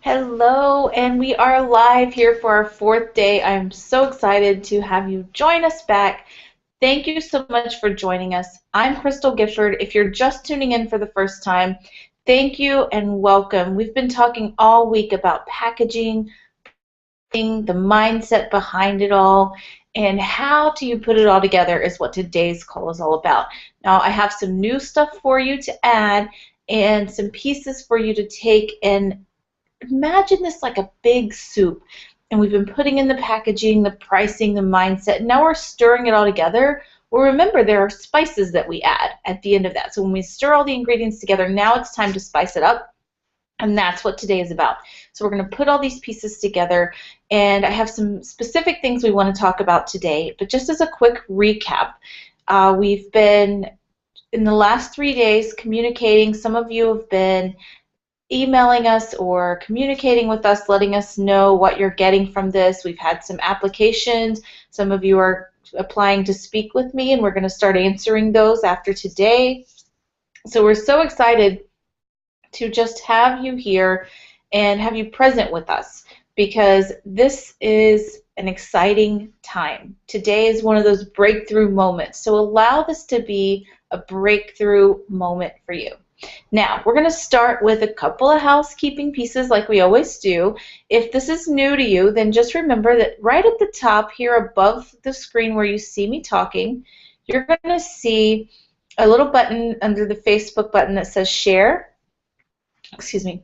Hello, and we are live here for our fourth day. I'm so excited to have you join us back. Thank you so much for joining us. I'm Crystal Gifford. If you're just tuning in for the first time, thank you and welcome. We've been talking all week about packaging, the mindset behind it all, and how do you put it all together is what today's call is all about. Now, I have some new stuff for you to add and some pieces for you to take and imagine this like a big soup, and we've been putting in the packaging, the pricing, the mindset, and now we're stirring it all together. Well, remember, there are spices that we add at the end of that. So when we stir all the ingredients together, now it's time to spice it up, and that's what today is about. So we're going to put all these pieces together, and I have some specific things we want to talk about today. But just as a quick recap, we've been, in the last 3 days, communicating. Some of you have been emailing us or communicating with us, letting us know what you're getting from this. We've had some applications. Some of you are applying to speak with me, and we're going to start answering those after today. So we're so excited to just have you here and have you present with us, because this is an exciting time. Today is one of those breakthrough moments. So allow this to be a breakthrough moment for you. Now, we're going to start with a couple of housekeeping pieces like we always do. If this is new to you, then just remember that right at the top here above the screen where you see me talking, you're going to see a little button under the Facebook button that says share. Excuse me.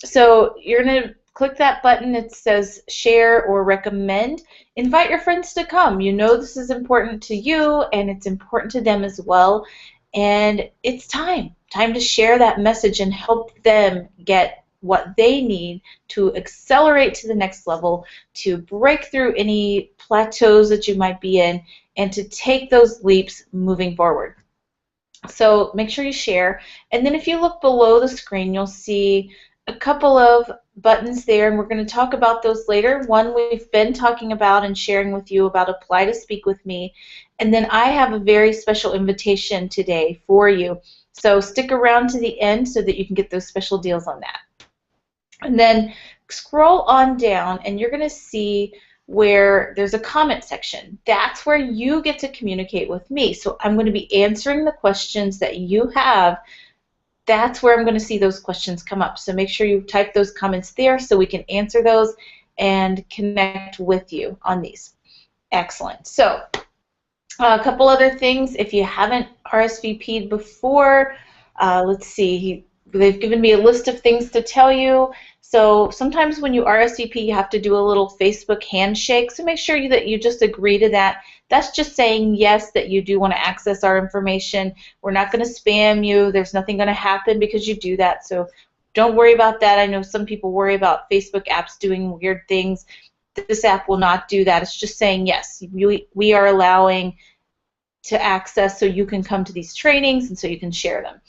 So you're going to click that button. It says share or recommend. Invite your friends to come. You know this is important to you, and it's important to them as well. And it's time to share that message and help them get what they need to accelerate to the next level, to break through any plateaus that you might be in, and to take those leaps moving forward. So make sure you share. And then if you look below the screen, you'll see a couple of buttons there, and we're going to talk about those later. One we've been talking about and sharing with you about apply to speak with me. And then I have a very special invitation today for you. So stick around to the end so that you can get those special deals on that. And then scroll on down, and you're going to see where there's a comment section. That's where you get to communicate with me. So I'm going to be answering the questions that you have. That's where I'm going to see those questions come up. So make sure you type those comments there so we can answer those and connect with you on these. Excellent. So a couple other things. If you haven't RSVP'd before, let's see, they've given me a list of things to tell you. So sometimes when you RSVP, you have to do a little Facebook handshake. So make sure that you just agree to that. That's just saying yes, that you do want to access our information. We're not going to spam you. There's nothing going to happen because you do that. So don't worry about that. I know some people worry about Facebook apps doing weird things. This app will not do that. It's just saying yes, we are allowing to access so you can come to these trainings and so you can share them.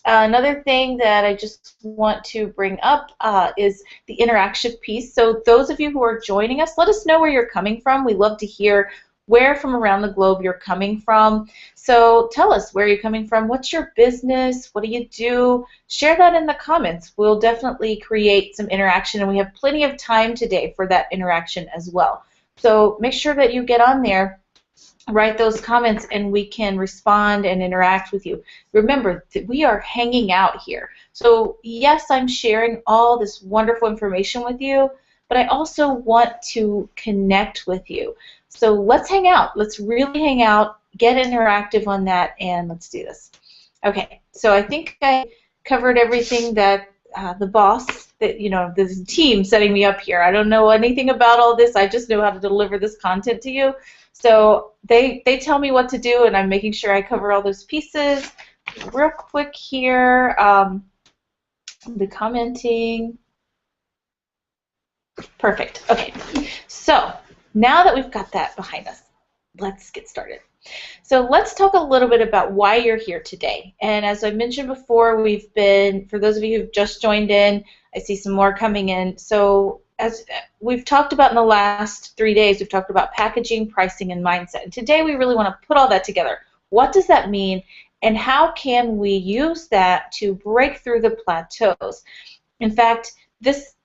Another thing that I just want to bring up is the interaction piece. So those of you who are joining us, let us know where you're coming from. We love to hear where from around the globe you're coming from. So tell us where you're coming from. What's your business? What do you do? Share that in the comments. We'll definitely create some interaction, and we have plenty of time today for that interaction as well. So make sure that you get on there, write those comments, and we can respond and interact with you. Remember that we are hanging out here. So yes, I'm sharing all this wonderful information with you, but I also want to connect with you. So let's hang out. Let's really hang out, get interactive on that, and let's do this. Okay, so I think I covered everything that the boss, that this team setting me up here. I don't know anything about all this. I just know how to deliver this content to you. So they tell me what to do, and I'm making sure I cover all those pieces. Real quick here, the commenting. Perfect. Okay, so now that we've got that behind us, let's get started. So let's talk a little bit about why you're here today. And as I mentioned before, we've been, for those of you who've just joined in, I see some more coming in. So as we've talked about in the last 3 days, we've talked about packaging, pricing, and mindset. And today we really want to put all that together. What does that mean, and how can we use that to break through the plateaus? In fact, this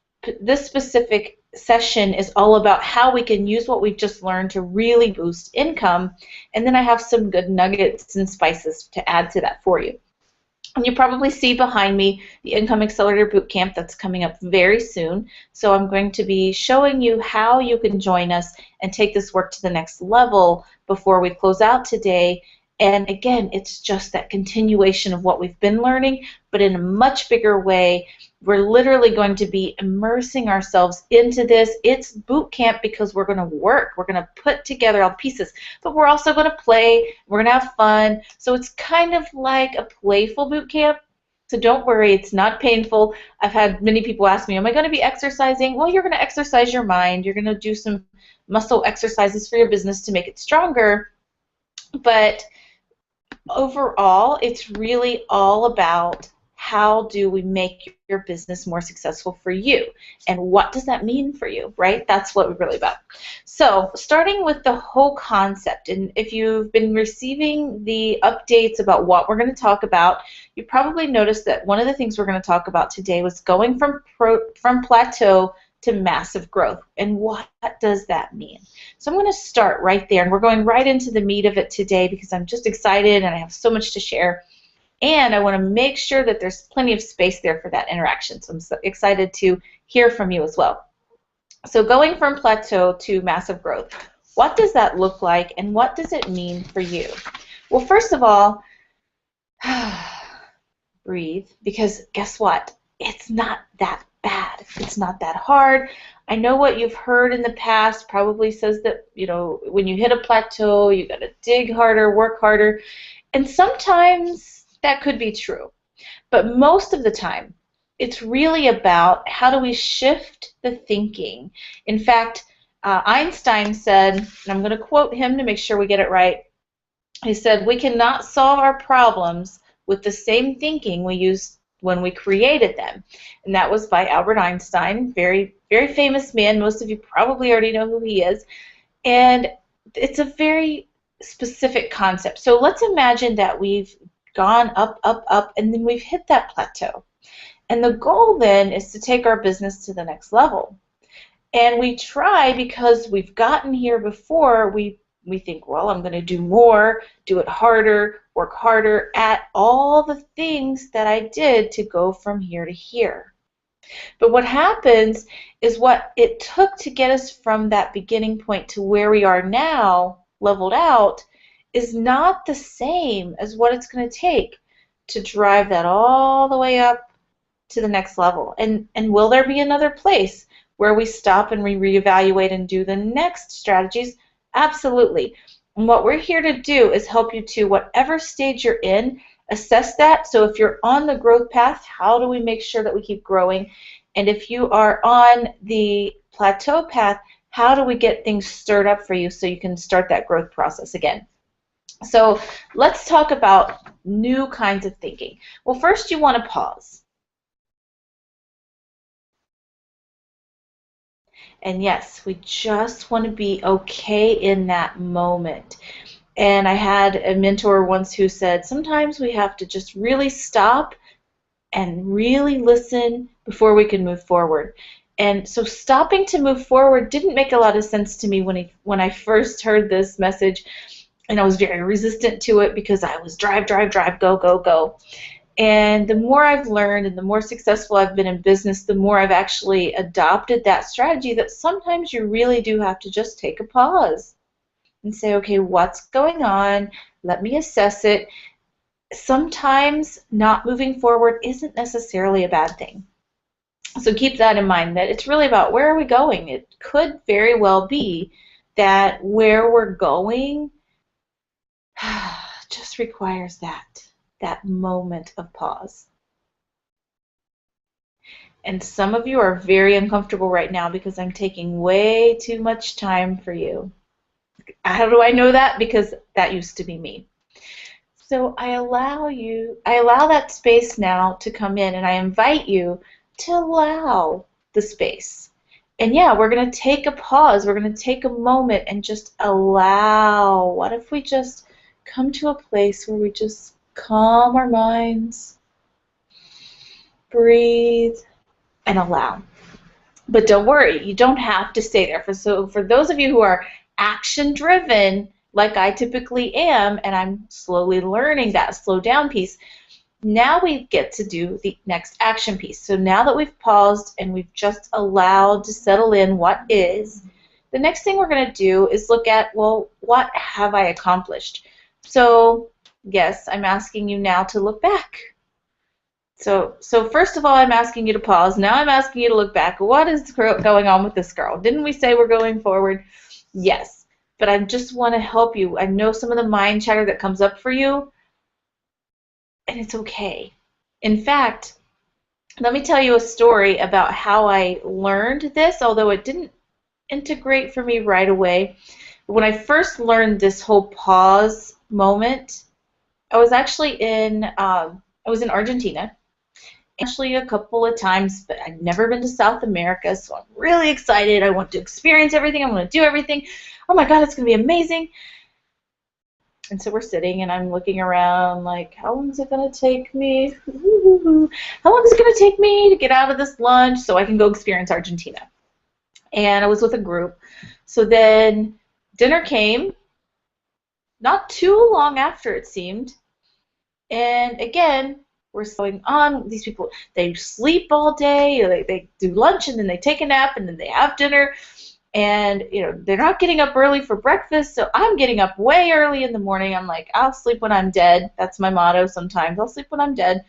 this specific session is all about how we can use what we've just learned to really boost income. And then I have some good nuggets and spices to add to that for you. And you probably see behind me the Income Accelerator Bootcamp that's coming up very soon. So I'm going to be showing you how you can join us and take this work to the next level before we close out today. And again, it's just that continuation of what we've been learning, but in a much bigger way. We're literally going to be immersing ourselves into this. It's boot camp because we're going to work. We're going to put together all the pieces, but we're also going to play. We're going to have fun. So it's kind of like a playful boot camp. So don't worry, it's not painful. I've had many people ask me, am I going to be exercising? Well, you're going to exercise your mind. You're going to do some muscle exercises for your business to make it stronger. But overall, it's really all about how do we make your business more successful for you, and what does that mean for you, right? That's what we're really about. So starting with the whole concept, and if you've been receiving the updates about what we're going to talk about, you probably noticed that one of the things we're going to talk about today was going from plateau to massive growth, and what does that mean? So I'm going to start right there, and we're going right into the meat of it today because I'm just excited and I have so much to share. And I want to make sure that there's plenty of space there for that interaction. So I'm so excited to hear from you as well. So going from plateau to massive growth, what does that look like and what does it mean for you? Well, first of all, breathe, because guess what? It's not that bad. It's not that hard. I know what you've heard in the past probably says that, you know, when you hit a plateau, you got to dig harder, work harder. And sometimes that could be true, but most of the time, it's really about how do we shift the thinking. In fact, Einstein said, and I'm going to quote him to make sure we get it right, he said, we cannot solve our problems with the same thinking we used when we created them. And that was by Albert Einstein, very, very famous man. Most of you probably already know who he is. And it's a very specific concept. So let's imagine that we've gone up, up, up, and then we've hit that plateau. And the goal then is to take our business to the next level. And we try because we've gotten here before, we think, well, I'm going to do more, do it harder, work harder at all the things that I did to go from here to here. But what happens is what it took to get us from that beginning point to where we are now, leveled out, is not the same as what it's going to take to drive that all the way up to the next level. And will there be another place where we stop and we reevaluate and do the next strategies? Absolutely. And what we're here to do is help you to whatever stage you're in, assess that. So if you're on the growth path, how do we make sure that we keep growing? And if you are on the plateau path, how do we get things stirred up for you so you can start that growth process again? So let's talk about new kinds of thinking. Well, first you want to pause. And yes, we just want to be okay in that moment. And I had a mentor once who said, sometimes we have to just really stop and really listen before we can move forward. And so stopping to move forward didn't make a lot of sense to me when I first heard this message. And I was very resistant to it because I was drive, drive, drive, go, go, go. And the more I've learned and the more successful I've been in business, the more I've actually adopted that strategy that sometimes you really do have to just take a pause and say, okay, what's going on? Let me assess it. Sometimes not moving forward isn't necessarily a bad thing. So keep that in mind, that it's really about where are we going. It could very well be that where we're going just requires that moment of pause. And some of you are very uncomfortable right now because I'm taking way too much time for you. How do I know that? Because that used to be me. So I allow that space now to come in, and I invite you to allow the space. And yeah, we're going to take a pause. We're going to take a moment and just allow. What if we just come to a place where we just calm our minds, breathe, and allow. But don't worry, you don't have to stay there. For those of you who are action driven, like I typically am, and I'm slowly learning that slow down piece, now we get to do the next action piece. So now that we've paused and we've just allowed to settle in what is, the next thing we're going to do is look at, well, what have I accomplished? So yes, I'm asking you now to look back. So first of all, I'm asking you to pause. Now I'm asking you to look back. What is going on with this girl? Didn't we say we're going forward? Yes, but I just want to help you. I know some of the mind chatter that comes up for you, and it's okay. In fact, let me tell you a story about how I learned this, although it didn't integrate for me right away. When I first learned this whole pause moment, I was actually in Argentina. Actually a couple of times, but I've never been to South America, so I'm really excited. I want to experience everything. I want to do everything. Oh my God, it's going to be amazing. And so we're sitting, and I'm looking around like, how long is it going to take me? How long is it going to take me to get out of this lunch so I can go experience Argentina? And I was with a group. So then dinner came, not too long after it seemed. And again, we're going on. These people, they sleep all day, they do lunch, and then they take a nap, and then they have dinner. And, you know, they're not getting up early for breakfast, so I'm getting up way early in the morning. I'm like, I'll sleep when I'm dead. That's my motto sometimes. I'll sleep when I'm dead,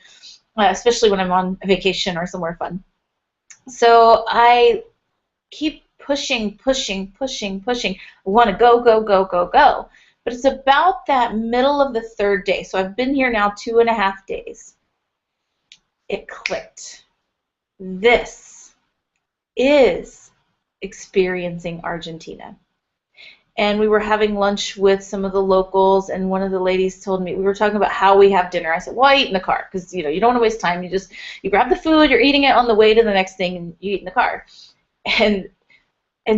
especially when I'm on vacation or somewhere fun. So I keep pushing. I want to go. But it's about that middle of the third day. So I've been here now 2.5 days. It clicked. This is experiencing Argentina. And we were having lunch with some of the locals, and one of the ladies told me, we were talking about how we have dinner. I said, well, I eat in the car, because you don't want to waste time. You grab the food, you're eating it on the way to the next thing, and you eat in the car. And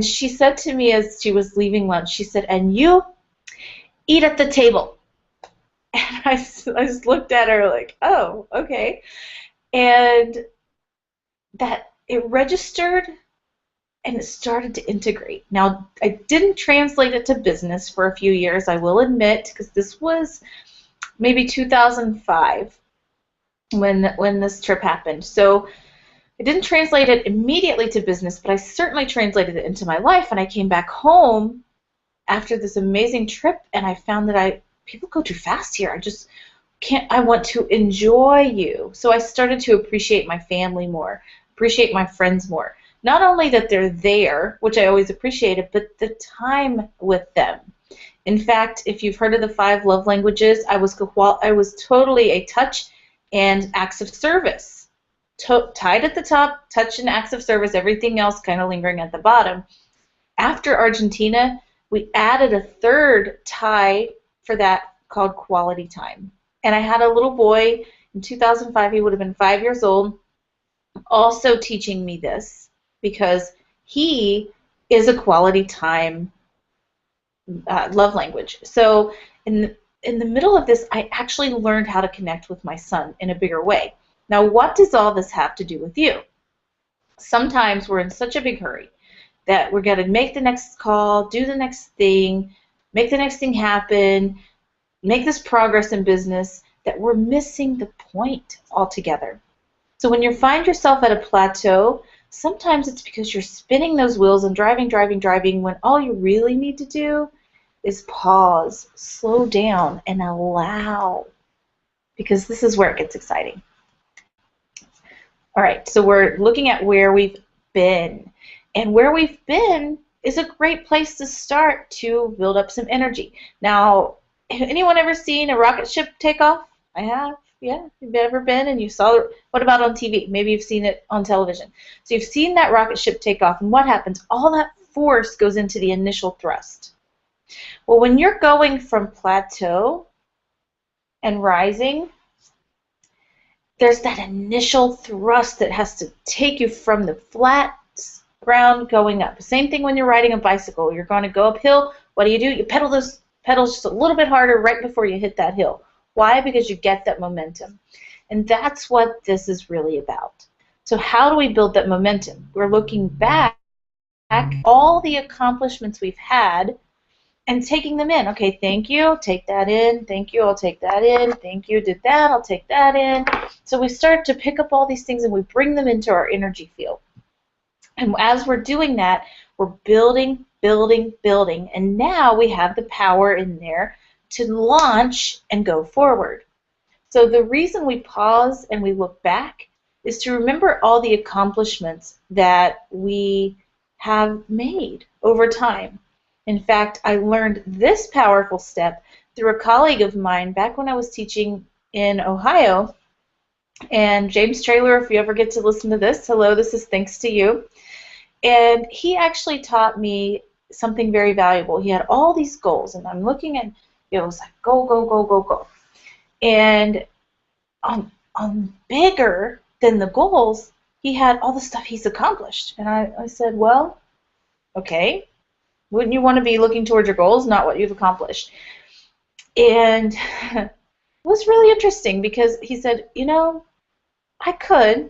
she said to me as she was leaving lunch, she said, and you eat at the table. And I just looked at her like, oh, okay. And that it registered, and it started to integrate. Now, I didn't translate it to business for a few years, I will admit, because this was maybe 2005 when this trip happened. So I didn't translate it immediately to business, but I certainly translated it into my life. And I came back home after this amazing trip, and I found that people go too fast here. I just can't. I want to enjoy you. So I started to appreciate my family more, appreciate my friends more. Not only that they're there, which I always appreciated, but the time with them. In fact, if you've heard of the 5 love languages, I was totally a touch and acts of service. Tied at the top, touch and acts of service, everything else kind of lingering at the bottom. After Argentina, we added a third tie for that called quality time. And I had a little boy in 2005, he would have been 5 years old, also teaching me this, because he is a quality time love language. So in the middle of this, I actually learned how to connect with my son in a bigger way. Now, what does all this have to do with you? Sometimes we're in such a big hurry that we're going to make the next call, do the next thing, make the next thing happen, make this progress in business, that we're missing the point altogether. So when you find yourself at a plateau, sometimes it's because you're spinning those wheels and driving, when all you really need to do is pause, slow down, and allow, because this is where it gets exciting. All right, so we're looking at where we've been. And where we've been is a great place to start to build up some energy. Now, have anyone ever seen a rocket ship take off? I have. Yeah, you've ever been and you saw it. What about on TV? Maybe you've seen it on television. So you've seen that rocket ship take off, and what happens? All that force goes into the initial thrust. Well, when you're going from plateau and rising, there's that initial thrust that has to take you from the flat ground going up. Same thing when you're riding a bicycle. You're going to go uphill. What do? You pedal those pedals just a little bit harder right before you hit that hill. Why? Because you get that momentum. And that's what this is really about. So how do we build that momentum? We're looking back at all the accomplishments we've had and taking them in. Okay, thank you, take that in. Thank you, I'll take that in. Thank you, did that, I'll take that in. So we start to pick up all these things and we bring them into our energy field. And as we're doing that, we're building, building, building. And now we have the power in there to launch and go forward. So the reason we pause and we look back is to remember all the accomplishments that we have made over time. In fact, I learned this powerful step through a colleague of mine back when I was teaching in Ohio. And James Traylor, if you ever get to listen to this, hello, this is thanks to you. And he actually taught me something very valuable. He had all these goals, and I'm looking at, it was like, go, go, go, go, go. And on bigger than the goals, he had all the stuff he's accomplished. And I said, well, okay, wouldn't you want to be looking towards your goals, not what you've accomplished? And it was really interesting because he said, you know, I could,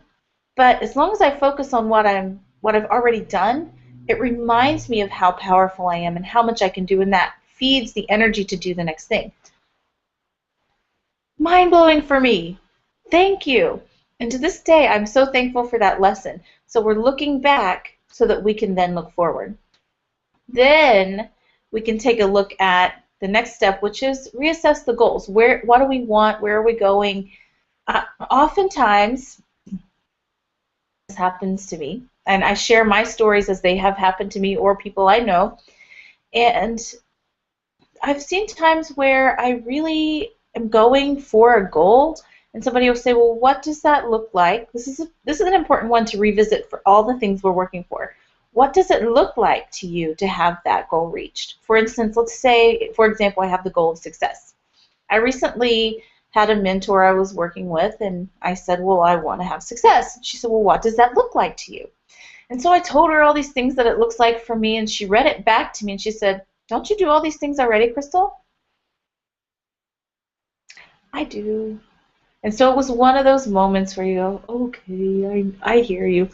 but as long as I focus on what I've already done, it reminds me of how powerful I am and how much I can do, and that feeds the energy to do the next thing. Mind-blowing for me. Thank you. And to this day, I'm so thankful for that lesson. So we're looking back so that we can then look forward. Then we can take a look at the next step, which is reassess the goals. What do we want? Where are we going? Oftentimes, this happens to me, and I share my stories as they have happened to me or people I know. And I've seen times where I really am going for a goal, and somebody will say, well, what does that look like? This is an important one to revisit for all the things we're working for. What does it look like to you to have that goal reached? For instance, let's say, for example, I have the goal of success. I recently had a mentor I was working with, and I said, well, I want to have success. She said, well, what does that look like to you? And so I told her all these things that it looks like for me, and she read it back to me, and she said, don't you do all these things already, Crystal? I do. And so it was one of those moments where you go, okay, I hear you.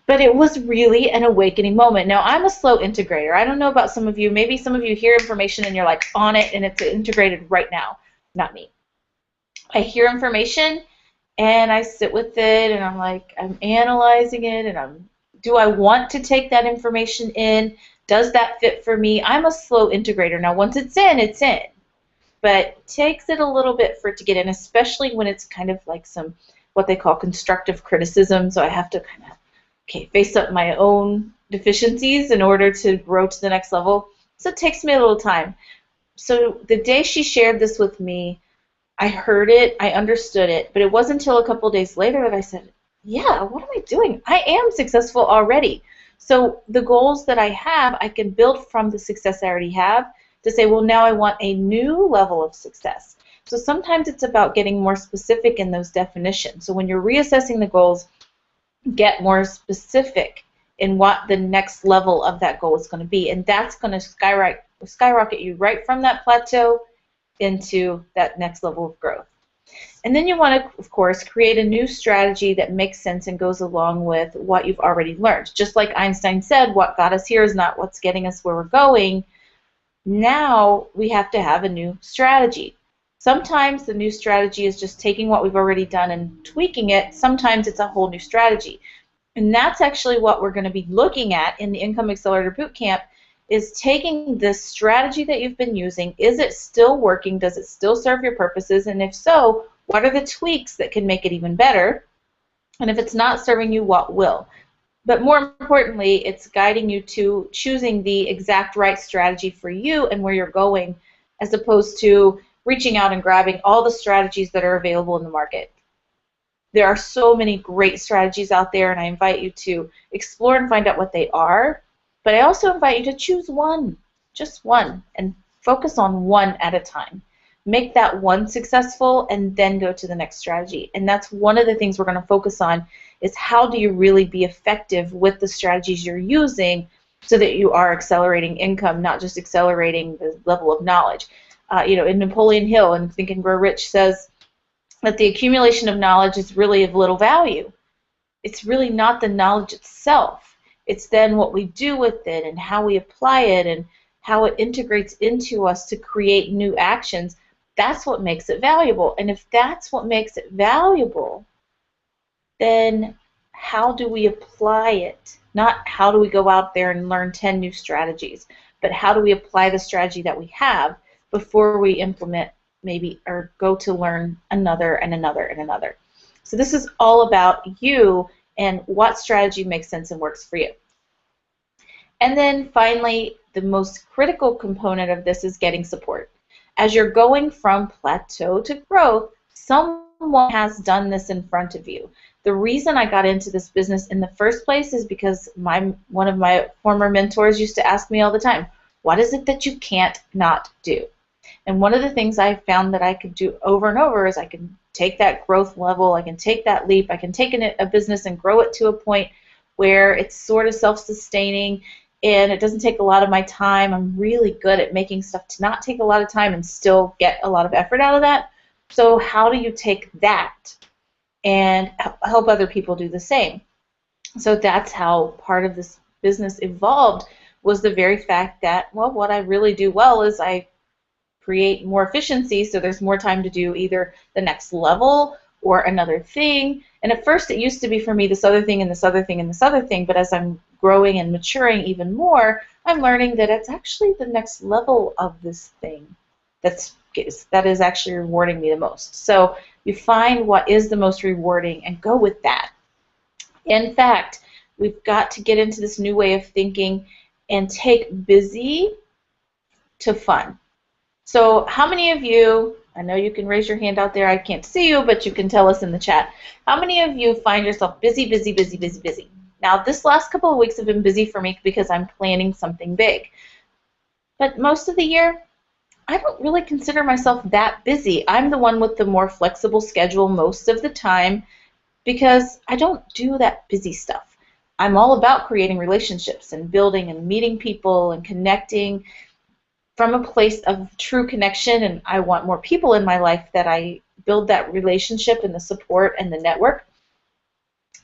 But it was really an awakening moment. Now, I'm a slow integrator. I don't know about some of you. Maybe some of you hear information and you're like on it and it's integrated right now. Not me. I hear information and I sit with it and I'm like, I'm analyzing it and do I want to take that information in? Does that fit for me? I'm a slow integrator. Now, once it's in, it's in. But it takes it a little bit for it to get in, especially when it's kind of like some what they call constructive criticism. So I have to kind of face up my own deficiencies in order to grow to the next level. So it takes me a little time. So the day she shared this with me, I heard it, I understood it, but it wasn't until a couple of days later that I said, yeah, what am I doing? I am successful already. So the goals that I have, I can build from the success I already have to say, well, now I want a new level of success. So sometimes it's about getting more specific in those definitions. So when you're reassessing the goals, get more specific in what the next level of that goal is going to be. And that's going to skyrocket you right from that plateau into that next level of growth. And then you want to, of course, create a new strategy that makes sense and goes along with what you've already learned. Just like Einstein said, what got us here is not what's getting us where we're going. Now we have to have a new strategy. Sometimes the new strategy is just taking what we've already done and tweaking it. Sometimes it's a whole new strategy. And that's actually what we're going to be looking at in the Income Accelerator Bootcamp, is taking this strategy that you've been using. Is it still working? Does it still serve your purposes? And if so, what are the tweaks that can make it even better? And if it's not serving you, what will? But more importantly, it's guiding you to choosing the exact right strategy for you and where you're going, as opposed to reaching out and grabbing all the strategies that are available in the market. There are so many great strategies out there, and I invite you to explore and find out what they are. But I also invite you to choose one, just one, and focus on one at a time. Make that one successful and then go to the next strategy. And that's one of the things we're going to focus on, is how do you really be effective with the strategies you're using so that you are accelerating income, not just accelerating the level of knowledge. In Napoleon Hill in Think and Grow Rich says that the accumulation of knowledge is really of little value. it's really not the knowledge itself. It's then what we do with it and how we apply it and how it integrates into us to create new actions. That's what makes it valuable. And if that's what makes it valuable, then how do we apply it? Not how do we go out there and learn 10 new strategies, but how do we apply the strategy that we have before we implement maybe or go to learn another and another and another. So this is all about you and what strategy makes sense and works for you. And then finally, the most critical component of this is getting support. As you're going from plateau to growth, someone has done this in front of you. The reason I got into this business in the first place is because one of my former mentors used to ask me all the time, what is it that you can't not do? And one of the things I found that I could do over and over is I can take that growth level, I can take that leap, I can take a business and grow it to a point where it's sort of self-sustaining and it doesn't take a lot of my time. I'm really good at making stuff to not take a lot of time and still get a lot of effort out of that. So how do you take that and help other people do the same? So that's how part of this business evolved, was the very fact that, well, what I really do well is I create more efficiency, so there's more time to do either the next level or another thing. And at first it used to be for me this other thing and this other thing and this other thing, but as I'm growing and maturing even more, I'm learning that it's actually the next level of this thing that is actually rewarding me the most. So you find what is the most rewarding and go with that. In fact, we've got to get into this new way of thinking and take busy to fun. So how many of you, I know you can raise your hand out there, I can't see you, but you can tell us in the chat, how many of you find yourself busy, busy, busy, busy, busy? Now, this last couple of weeks have been busy for me because I'm planning something big. But most of the year, I don't really consider myself that busy. I'm the one with the more flexible schedule most of the time because I don't do that busy stuff. I'm all about creating relationships and building and meeting people and connecting from a place of true connection, and I want more people in my life that I build that relationship and the support and the network.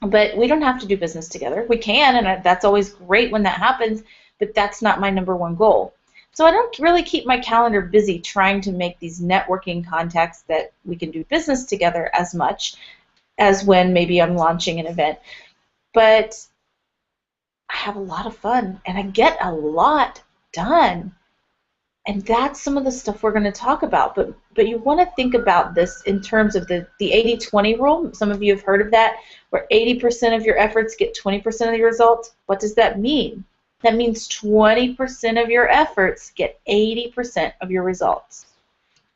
But we don't have to do business together. We can, and that's always great when that happens, but that's not my number one goal. So I don't really keep my calendar busy trying to make these networking contacts that we can do business together as much as when maybe I'm launching an event. But I have a lot of fun, and I get a lot done. And that's some of the stuff we're going to talk about. But you want to think about this in terms of the 80-20 rule. Some of you have heard of that, where 80% of your efforts get 20% of the results. What does that mean? That means 20% of your efforts get 80% of your results.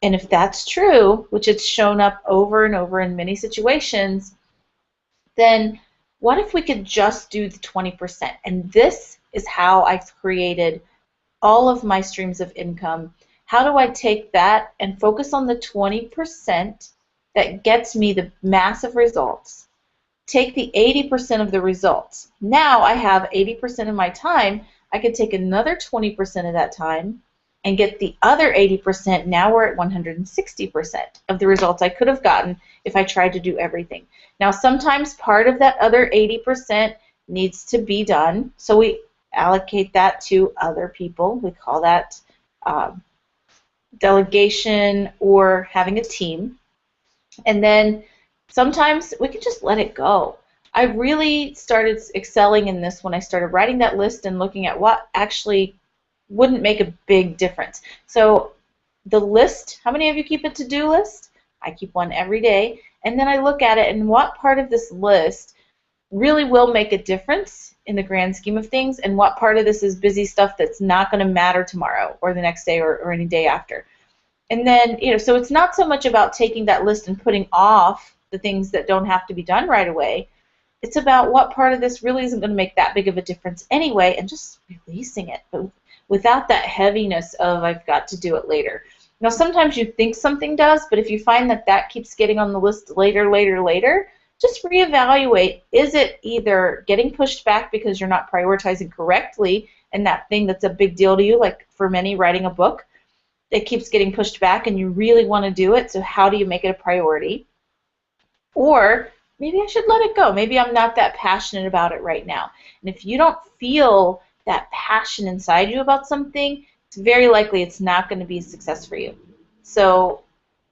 And if that's true, which it's shown up over and over in many situations, then what if we could just do the 20%? And this is how I've created all of my streams of income. How do I take that and focus on the 20% that gets me the massive results? Take the 80% of the results. Now I have 80% of my time. I could take another 20% of that time and get the other 80%. Now we're at 160% of the results I could have gotten if I tried to do everything. Now sometimes part of that other 80% needs to be done, so we allocate that to other people. We call that delegation or having a team. And then sometimes we can just let it go. I really started excelling in this when I started writing that list and looking at what actually wouldn't make a big difference. So the list, how many of you keep a to-do list? I keep one every day. And then I look at it and what part of this list really will make a difference in the grand scheme of things, and what part of this is busy stuff that's not going to matter tomorrow or the next day or any day after. And then, so it's not so much about taking that list and putting off the things that don't have to be done right away. It's about what part of this really isn't going to make that big of a difference anyway, and just releasing it, but without that heaviness of I've got to do it later. Now, sometimes you think something does, but if you find that that keeps getting on the list later, just reevaluate. Is it either getting pushed back because you're not prioritizing correctly and that thing that's a big deal to you, like for many writing a book, it keeps getting pushed back and you really want to do it, so how do you make it a priority? Or maybe I should let it go. Maybe I'm not that passionate about it right now. And if you don't feel that passion inside you about something, it's very likely it's not going to be a success for you. So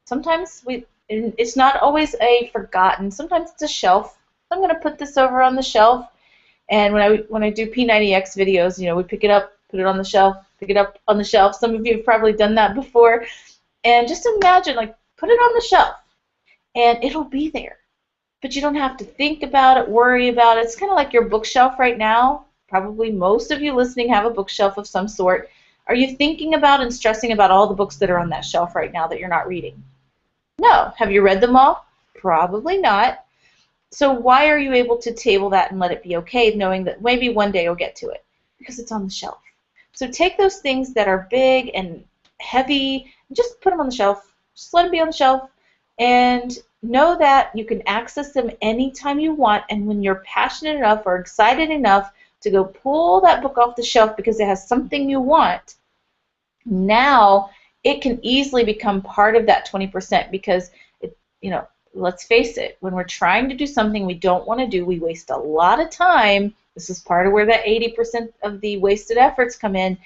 sometimes it's not always a forgotten, sometimes it's a shelf. I'm going to put this over on the shelf, and when I do P90X videos, we pick it up, put it on the shelf, pick it up on the shelf. Some of you have probably done that before. And just imagine, like, put it on the shelf, and it'll be there. But you don't have to think about it, worry about it. It's kind of like your bookshelf right now. Probably most of you listening have a bookshelf of some sort. Are you thinking about and stressing about all the books that are on that shelf right now that you're not reading? No. Have you read them all? Probably not. So why are you able to table that and let it be okay, knowing that maybe one day you'll get to it? Because it's on the shelf. So take those things that are big and heavy, and just put them on the shelf. Just let them be on the shelf, and know that you can access them anytime you want, and when you're passionate enough or excited enough to go pull that book off the shelf because it has something you want, now it can easily become part of that 20% because, let's face it, when we're trying to do something we don't want to do, we waste a lot of time. This is part of where that 80% of the wasted efforts come in,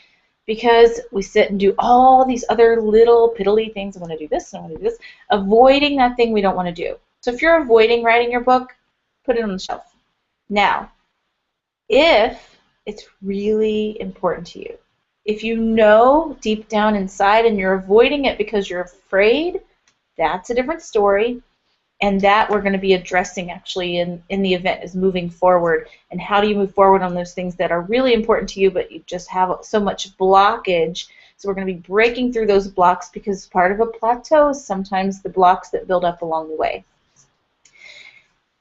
because we sit and do all these other little piddly things. I want to do this, I want to do this, avoiding that thing we don't want to do. So if you're avoiding writing your book, put it on the shelf. Now, if it's really important to you, if you know deep down inside and you're avoiding it because you're afraid, that's a different story. And that we're going to be addressing actually in the event, is moving forward. And how do you move forward on those things that are really important to you but you just have so much blockage. So we're going to be breaking through those blocks, because part of a plateau is sometimes the blocks that build up along the way.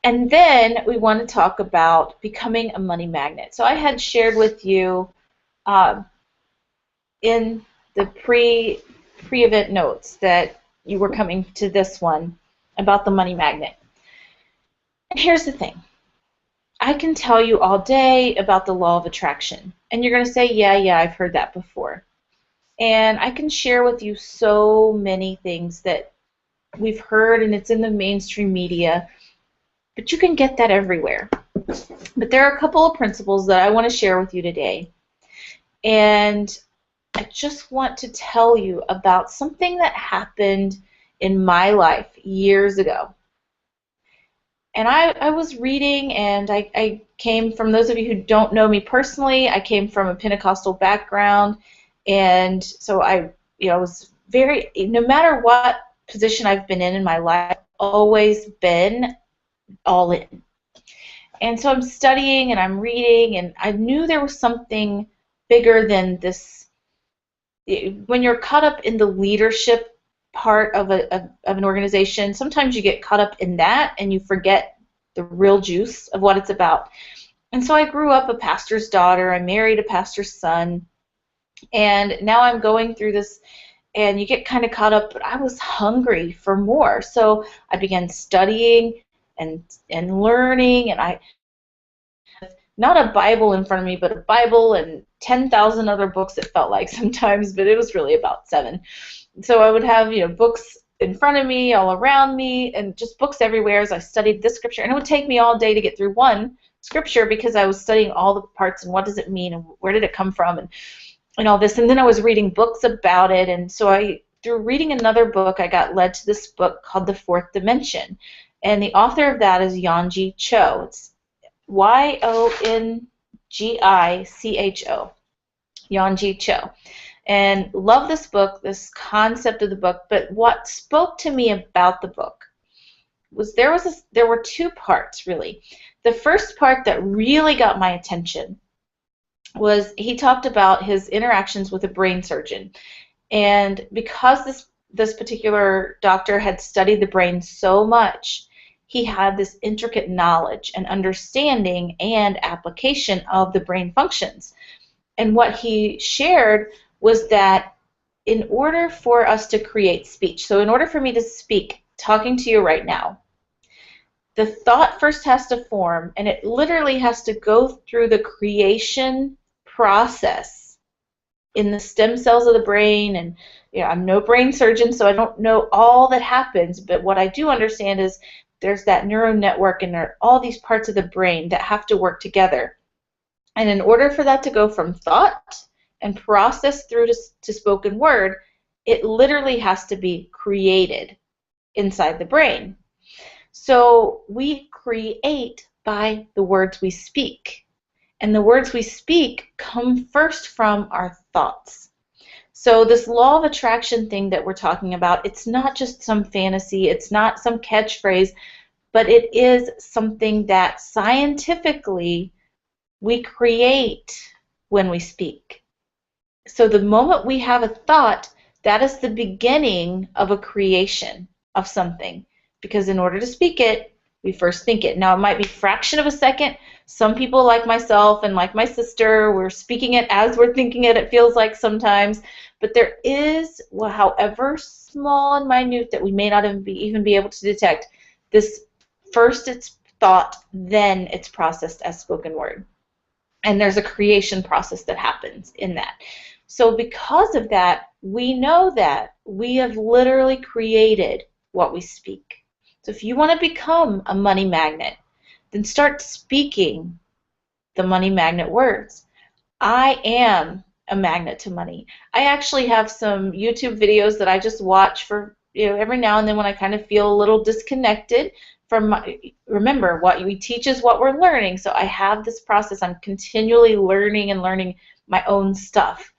And then we want to talk about becoming a money magnet. So I had shared with you in the pre-event notes that you were coming to this one about the money magnet. And here's the thing. I can tell you all day about the law of attraction, and you're going to say, yeah, I've heard that before. And I can share with you so many things that we've heard, and it's in the mainstream media, but you can get that everywhere. But there are a couple of principles that I want to share with you today. And I just want to tell you about something that happened in my life years ago. And I was reading, and I came from, those of you who don't know me personally, I came from a Pentecostal background, and so I was very, no matter what position I've been in my life, I've always been all in. And so I'm studying and I'm reading, and I knew there was something bigger than this. When you're caught up in the leadership part of an organization, sometimes you get caught up in that and you forget the real juice of what it's about. And so I grew up a pastor's daughter, I married a pastor's son, and now I'm going through this, and you get kind of caught up, but I was hungry for more. So I began studying and learning, and I, not a Bible in front of me, but a Bible and 10,000 other books, it felt like sometimes, but it was really about 7. So I would have, books in front of me, all around me, and just books everywhere as I studied this scripture. And it would take me all day to get through one scripture because I was studying all the parts and what does it mean and where did it come from and all this. And then I was reading books about it. And so through reading another book, I got led to this book called The Fourth Dimension. And the author of that is Yonji Cho. It's Yongicho. Yonji Cho. And love this book, this concept of the book, but what spoke to me about the book was there were 2 parts, really. The first part that really got my attention was he talked about his interactions with a brain surgeon. And because this particular doctor had studied the brain so much, he had this intricate knowledge and understanding and application of the brain functions. And what he shared was that in order for us to create speech, so in order for me to speak, talking to you right now, the thought first has to form, and it literally has to go through the creation process in the stem cells of the brain. And I'm no brain surgeon, so I don't know all that happens, but what I do understand is there's that neural network and there are all these parts of the brain that have to work together. And in order for that to go from thought and process through to spoken word, it literally has to be created inside the brain. So we create by the words we speak. And the words we speak come first from our thoughts. So this law of attraction thing that we're talking about, it's not just some fantasy, it's not some catchphrase, but it is something that scientifically we create when we speak. So the moment we have a thought, that is the beginning of a creation of something. Because in order to speak it, we first think it. Now, it might be a fraction of a second. Some people, like myself and like my sister, we're speaking it as we're thinking it, it feels like sometimes. But there is, well, however small and minute that we may not even be able to detect, this first it's thought, then it's processed as spoken word. And there's a creation process that happens in that. So because of that, we know that we have literally created what we speak. So if you want to become a money magnet, then start speaking the money magnet words. I am a magnet to money. I actually have some YouTube videos that I just watch for, every now and then when I kind of feel a little disconnected from remember, what we teach is what we're learning. So I have this process. I'm continually learning and learning my own stuff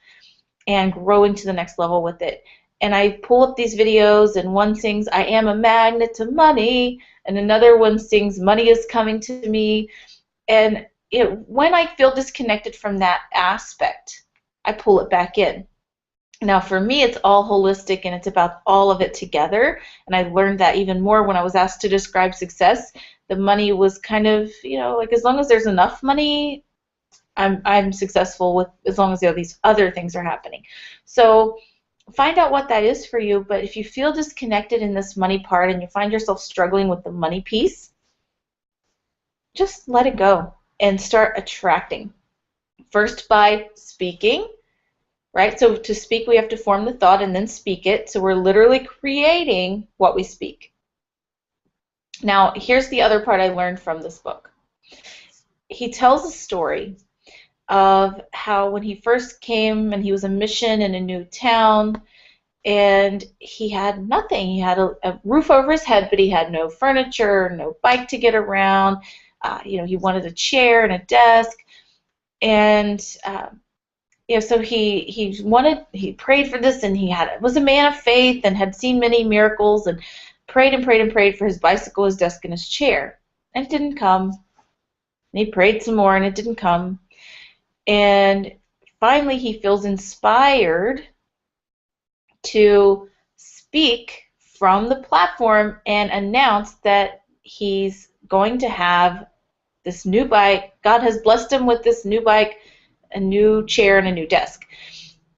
and growing to the next level with it. And I pull up these videos, and one sings, I am a magnet to money, and another one sings, money is coming to me. And when I feel disconnected from that aspect, I pull it back in. Now, for me, it's all holistic, and it's about all of it together. And I learned that even more when I was asked to describe success. The money was kind of, like as long as there's enough money, I'm successful with, as long as these other things are happening. So find out what that is for you. But if you feel disconnected in this money part and you find yourself struggling with the money piece, just let it go and start attracting. First by speaking. Right? So to speak, we have to form the thought and then speak it. So we're literally creating what we speak. Now, here's the other part I learned from this book. He tells a story of how when he first came and he was a mission in a new town, and he had nothing. He had a roof over his head, but he had no furniture, no bike to get around. He wanted a chair and a desk, and so he prayed for this, and was a man of faith and had seen many miracles, and prayed and prayed and prayed for his bicycle, his desk, and his chair. And it didn't come. And he prayed some more, and it didn't come. And finally, he feels inspired to speak from the platform and announce that he's going to have this new bike. God has blessed him with this new bike, a new chair, and a new desk.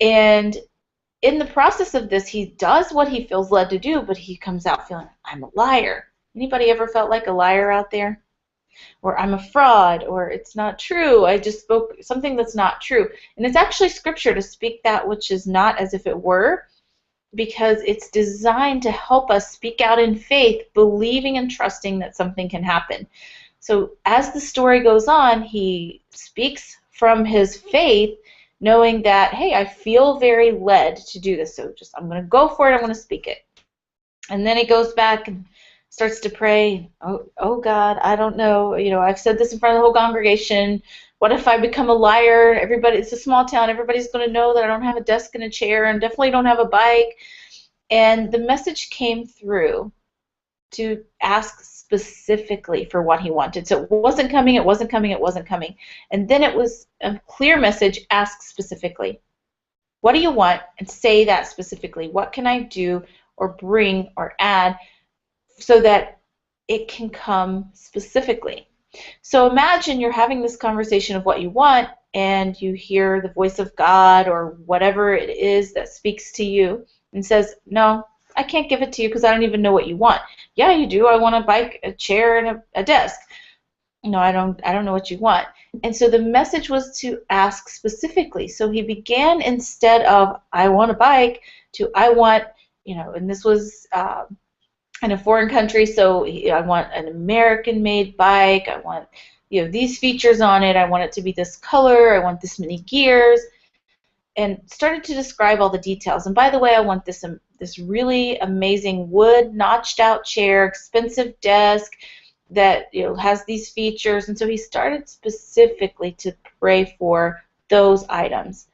And in the process of this, he does what he feels led to do, but he comes out feeling, I'm a liar. Anybody ever felt like a liar out there? Or I'm a fraud, or it's not true. I just spoke something that's not true. And it's actually scripture to speak that which is not as if it were, because it's designed to help us speak out in faith, believing and trusting that something can happen. So as the story goes on, he speaks from his faith, knowing that, hey, I feel very led to do this, so I'm going to go for it, I'm going to speak it. And then he goes back and starts to pray, oh God, I don't know, I've said this in front of the whole congregation. What if I become a liar? It's a small town, everybody's going to know that I don't have a desk and a chair and definitely don't have a bike. And the message came through to ask specifically for what he wanted. So it wasn't coming, it wasn't coming, it wasn't coming. And then it was a clear message, ask specifically. What do you want? And say that specifically. What can I do or bring or add so that it can come specifically? So imagine you're having this conversation of what you want, and you hear the voice of God or whatever it is that speaks to you and says, no, I can't give it to you because I don't even know what you want. Yeah, you do. I want a bike, a chair, and a desk. No, I don't know what you want. And so the message was to ask specifically. So he began, instead of I want a bike, to I want, and this was in a foreign country, so I want an American-made bike. I want, these features on it. I want it to be this color. I want this many gears, and started to describe all the details. And by the way, I want this really amazing wood notched out chair, expensive desk that has these features. And so he started specifically to pray for those items.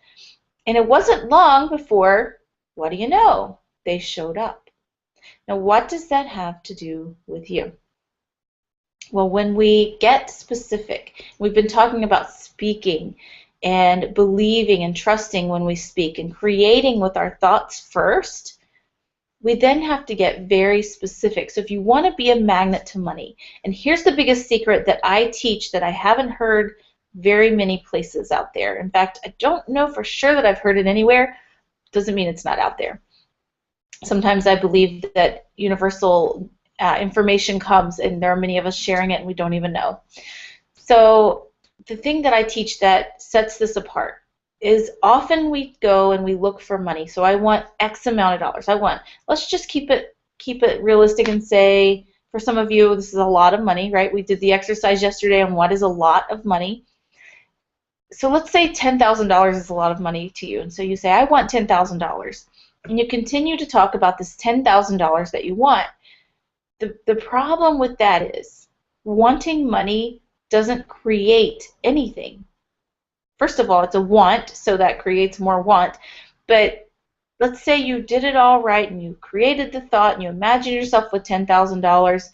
And it wasn't long before, what do you know? They showed up. Now, what does that have to do with you? Well, when we get specific, we've been talking about speaking and believing and trusting when we speak and creating with our thoughts first, we then have to get very specific. So if you want to be a magnet to money, and here's the biggest secret that I teach that I haven't heard very many places out there. In fact, I don't know for sure that I've heard it anywhere. Doesn't mean it's not out there. Sometimes I believe that universal information comes, and there are many of us sharing it and we don't even know. So the thing that I teach that sets this apart is often we go and we look for money. So I want X amount of dollars. Let's just keep it realistic and say, for some of you, this is a lot of money, right? We did the exercise yesterday on what is a lot of money. So let's say $10,000 is a lot of money to you. And so you say, I want $10,000. And you continue to talk about this $10,000 that you want. The problem with that is wanting money doesn't create anything. First of all, it's a want, so that creates more want. But let's say you did it all right and you created the thought and you imagine yourself with $10,000.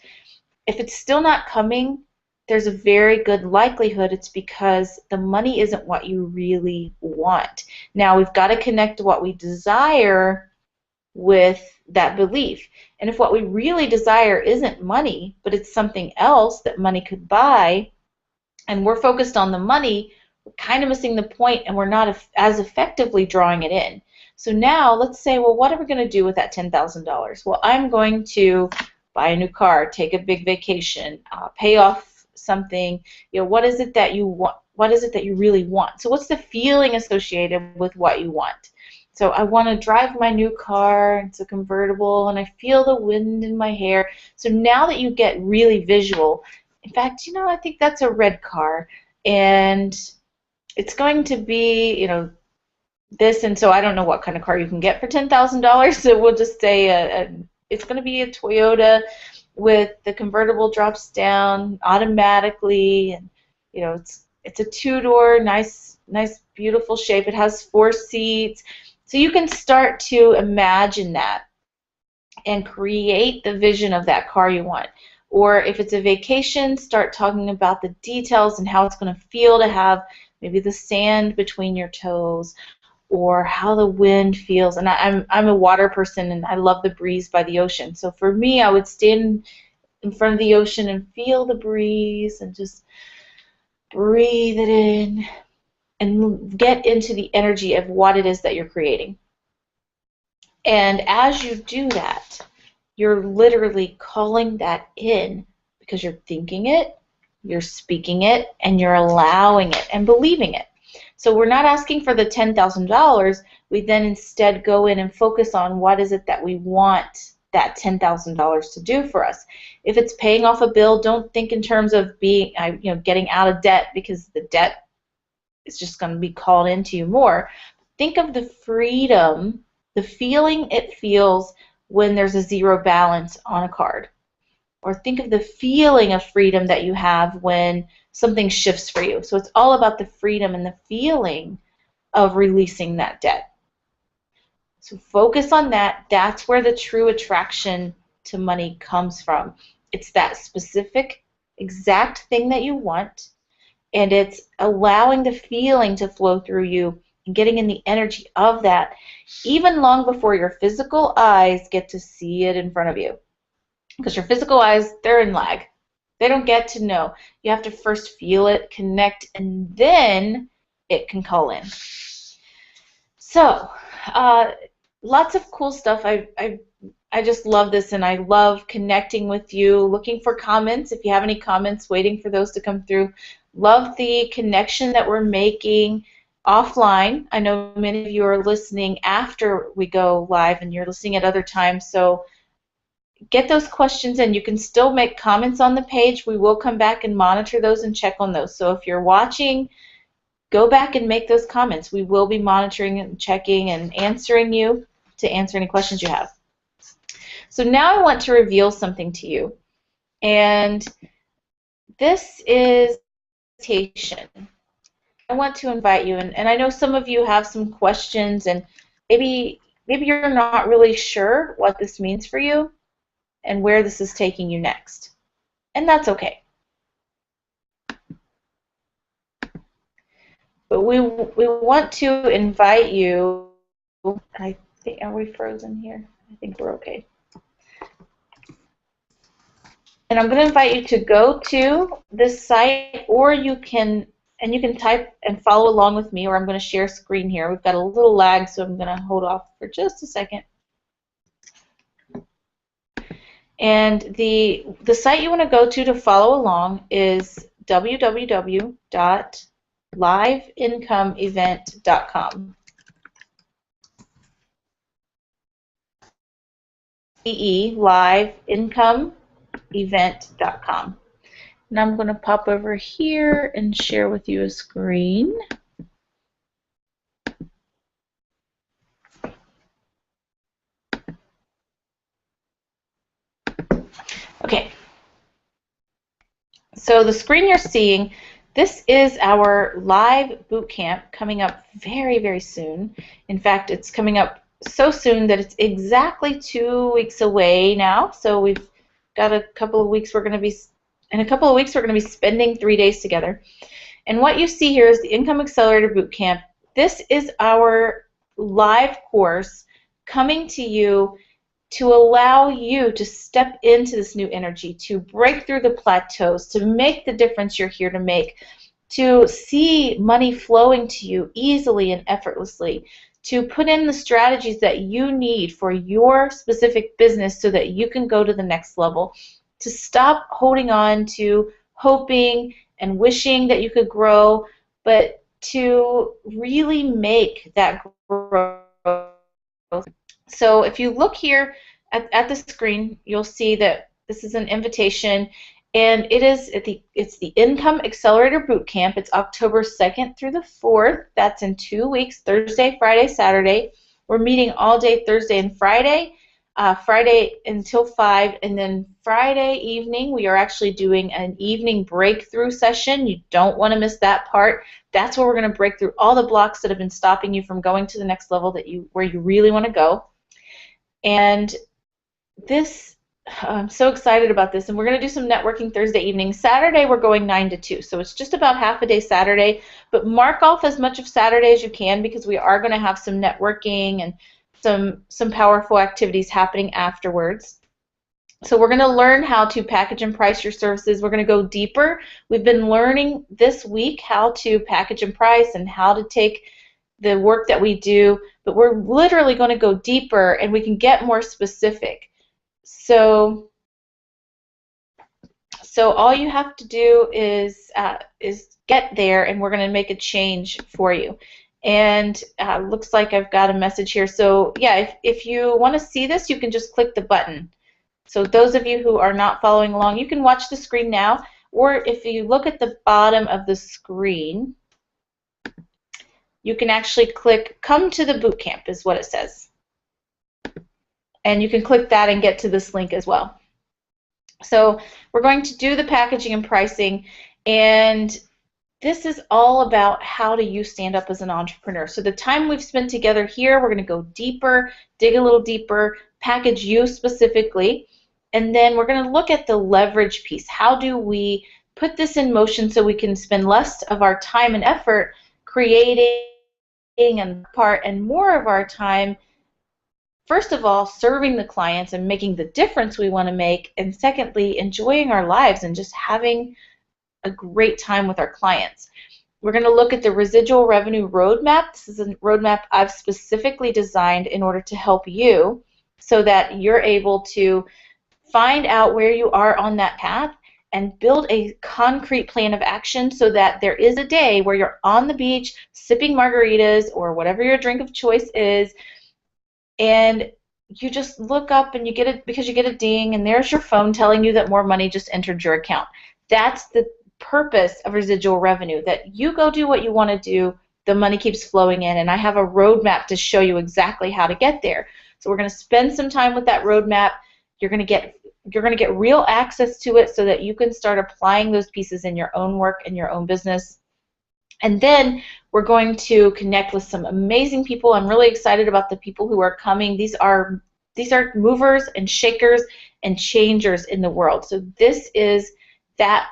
If it's still not coming, there's a very good likelihood it's because the money isn't what you really want. Now, we've got to connect what we desire with that belief. And if what we really desire isn't money, but it's something else that money could buy, and we're focused on the money, we're kind of missing the point, and we're not as effectively drawing it in. So now let's say, well, what are we going to do with that $10,000? Well, I'm going to buy a new car, take a big vacation, pay off something. What is it that you want? What is it that you really want? So what's the feeling associated with what you want? So I want to drive my new car. It's a convertible, and I feel the wind in my hair. So now that you get really visual, in fact, I think that's a red car, and it's going to be, this, and so I don't know what kind of car you can get for $10,000. So we'll just say it's going to be a Toyota with the convertible drops down automatically, and it's a two-door, nice, beautiful shape. It has 4 seats. So you can start to imagine that and create the vision of that car you want. Or if it's a vacation, start talking about the details and how it's going to feel to have maybe the sand between your toes, or how the wind feels. And I'm a water person, and I love the breeze by the ocean. So for me, I would stand in front of the ocean and feel the breeze and just breathe it in and get into the energy of what it is that you're creating. And as you do that, you're literally calling that in because you're thinking it, you're speaking it, and you're allowing it and believing it. So we're not asking for the $10,000. We then instead go in and focus on what is it that we want that $10,000 to do for us. If it's paying off a bill, don't think in terms of being, getting out of debt, because the debt is just going to be called into you more. Think of the freedom, the feeling it feels when there's a zero balance on a card. Or think of the feeling of freedom that you have when something shifts for you. So it's all about the freedom and the feeling of releasing that debt. So focus on that. That's where the true attraction to money comes from. It's that specific, exact thing that you want, and it's allowing the feeling to flow through you and getting in the energy of that, even long before your physical eyes get to see it in front of you. Because your physical eyes, they're in lag. They don't get to know. You have to first feel it, connect, and then it can call in. So, lots of cool stuff. I just love this, and I love connecting with you, looking for comments. If you have any comments, waiting for those to come through. Love the connection that we're making offline. I know many of you are listening after we go live, and you're listening at other times, so get those questions in. You can still make comments on the page. We will come back and monitor those and check on those. So if you're watching, go back and make those comments. We will be monitoring and checking and answering you to answer any questions you have. So now I want to reveal something to you. And this is invitation. I want to invite you, and I know some of you have some questions, and maybe you're not really sure what this means for you and where this is taking you next. And that's okay. But we want to invite you. I think, are we frozen here? I think we're okay. And I'm going to invite you to go to this site, or you can type and follow along with me, or I'm going to share screen here. We've got a little lag, so I'm going to hold off for just a second. And the site you want to go to follow along is www.liveincomeevent.com. liveincomeevent.com. And I'm going to pop over here and share with you a screen. Okay. So the screen you're seeing, this is our live boot camp coming up very, very soon. In fact, it's coming up so soon that it's exactly 2 weeks away now. So we've got a couple of weeks. In a couple of weeks, we're going to be spending 3 days together. And what you see here is the Income Accelerator Boot Camp. This is our live course coming to you to allow you to step into this new energy, to break through the plateaus, to make the difference you're here to make, to see money flowing to you easily and effortlessly, to put in the strategies that you need for your specific business so that you can go to the next level, to stop holding on to hoping and wishing that you could grow, but to really make that growth. So if you look here at the screen, you'll see that this is an invitation, and it's the Income Accelerator Boot Camp. It's October 2nd through the 4th. That's in 2 weeks, Thursday, Friday, Saturday. We're meeting all day Thursday and Friday. Friday until 5, and then Friday evening we are actually doing an evening breakthrough session. You don't want to miss that part. That's where we're going to break through all the blocks that have been stopping you from going to the next level where you really want to go. And I'm so excited about this, and we're going to do some networking Thursday evening. Saturday we're going 9 to 2, so it's just about half a day Saturday, but mark off as much of Saturday as you can because we are going to have some networking and some powerful activities happening afterwards. So we're going to learn how to package and price your services. We're going to go deeper. We've been learning this week how to package and price and how to take the work that we do, but we're literally going to go deeper and we can get more specific. So all you have to do is get there, and we're going to make a change for you. And looks like I've got a message here. So yeah, if you want to see this, you can just click the button. So those of you who are not following along, you can watch the screen now, or if you look at the bottom of the screen, you can actually click Come to the Boot Camp is what it says. And you can click that and get to this link as well. So we're going to do the packaging and pricing, and this is all about how do you stand up as an entrepreneur. So the time we've spent together here, we're going to go deeper, dig a little deeper, package you specifically, and then we're going to look at the leverage piece. How do we put this in motion so we can spend less of our time and effort creating and more of our time, first of all, serving the clients and making the difference we want to make, and secondly, enjoying our lives and just having a great time with our clients. We're going to look at the residual revenue roadmap. This is a roadmap I've specifically designed in order to help you so that you're able to find out where you are on that path and build a concrete plan of action so that there is a day where you're on the beach sipping margaritas or whatever your drink of choice is, and you just look up and you get it because you get a ding, and there's your phone telling you that more money just entered your account. That's the purpose of residual revenue, that you go do what you want to do, the money keeps flowing in, and I have a roadmap to show you exactly how to get there. So we're going to spend some time with that roadmap. You're going to get real access to it so that you can start applying those pieces in your own work and your own business. And then we're going to connect with some amazing people. I'm really excited about the people who are coming. These are movers and shakers and changers in the world. So this is that